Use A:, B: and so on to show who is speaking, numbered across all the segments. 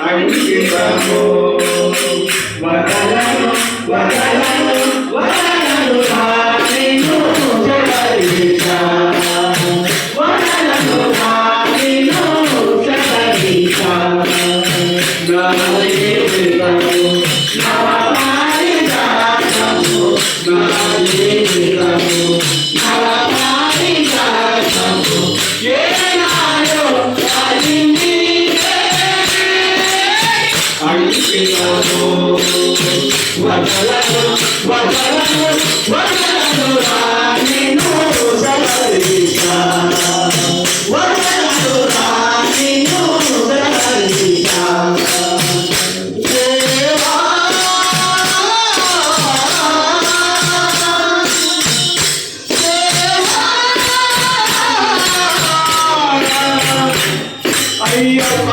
A: అంకితము వదలను వదలను వదలను నిన్ను జగదీశ వదలను నిన్ను జగదీశ నా జీవితము నా పారిజాతము నా జీవితము నా పారిజాతము ఏనాడో సాగింది అంకితము వదలను వదలను వదలను నిన్ను జగదీశ వదలను నిన్ను జగదీశ దేవా అయ్యప్ప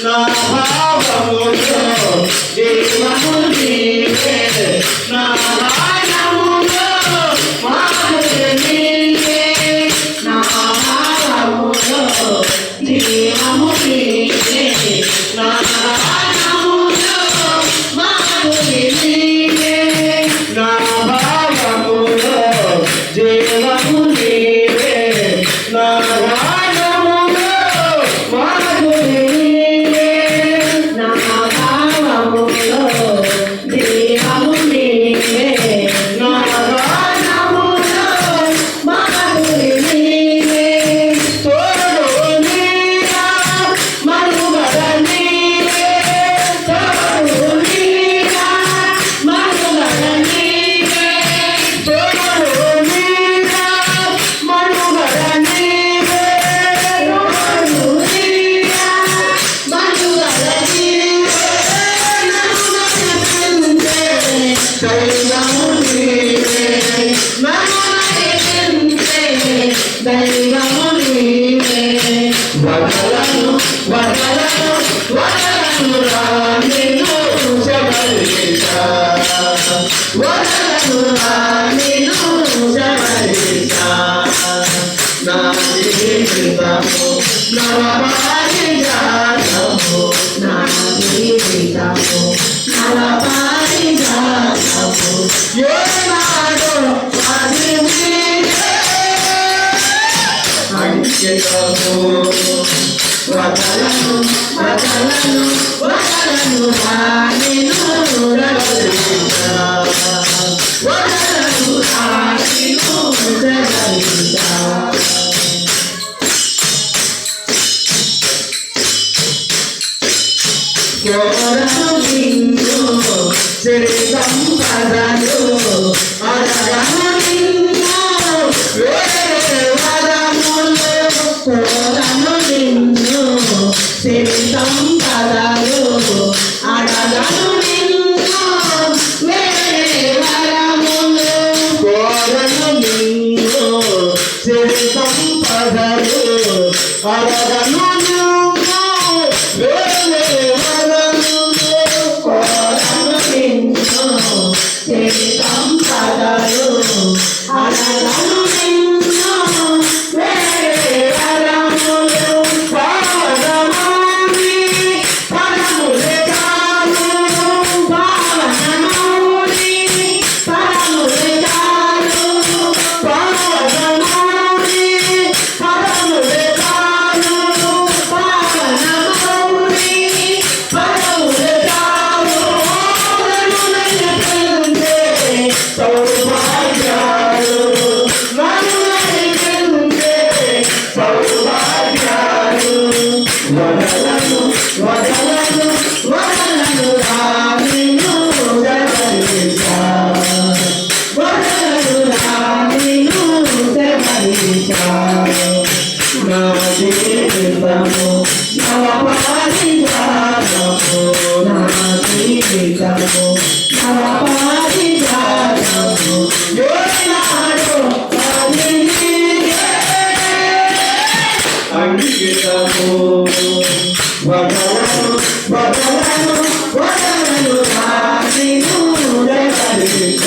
A: నా భావములో జీవము నీవే నా గానములో మాధుర్య నీవే నా భావములో జీవము నీవే నా గానములో మాధుర్య నీవే నా భావములో జీవము నీవే నా గానములో మాధుర్య నీవే నా భావములో జీవము నీవే నా గానములో మాధుర్య నీవే తోడు నీరా మనుగడ నీవే తోడు నీరా మనుగడ నీవే తోడు నీరా మనుగడ నీవే తోడు నీరా మనుగడ నీవే దైవము నీవే దైవము నీవే వదలను వదలను వదలను నిన్ను జగదీశ వదలను నిన్ను జగదీశ నా జీవితము నా పారిజాతము నా జీవితము నా పారిజాతము ఏనాడో సాగింది అంకితము వదలను వదలను వదలను నిన్ను జగదీశ వదలను నిన్ను జగదీశ కోరను నిన్ను సిరి సంపదలు అడగను నిన్ను వేరే వరములు కోరను నిన్ను సిరి సంపదలు అడగను నిన్ను వేరే వరములు కోరను నిన్ను సిరి సంపదలు అడగను నిన్ను వేరే వరములు కోరను నిన్ను సిరి సంపదలు అడగను నిన్ను వేరే వరములు పావనమౌని పరములే చాలు పావనమౌని పరములే చాలు పావనమౌని పరములే చాలు పావనమౌని పరములే చాలు నన్ను నడిపించే సౌభాగ్యాలు నన్ను నడిపించే సౌభాగ్యాలు వదలను వదలను వదలను నిన్ను జగదీశ వదలను నిన్ను జగదీశ నా జీవితము నా పారిజాతము నా జీవితము నా పారిజాతము ఏనాడో సాగింది అంకితము వదలను వదలను వదలను నిన్ను జగదీశ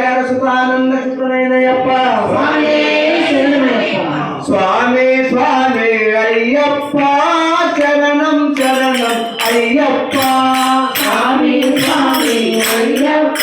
A: హరిహర సుతానంద చిత్రనైనయప్ప
B: స్వామి శరణమయ్యప్ప.
A: స్వామి స్వామి అయ్యప్ప చరణం చరణం అయ్యప్ప
B: స్వామి స్వామి అయ్యప్ప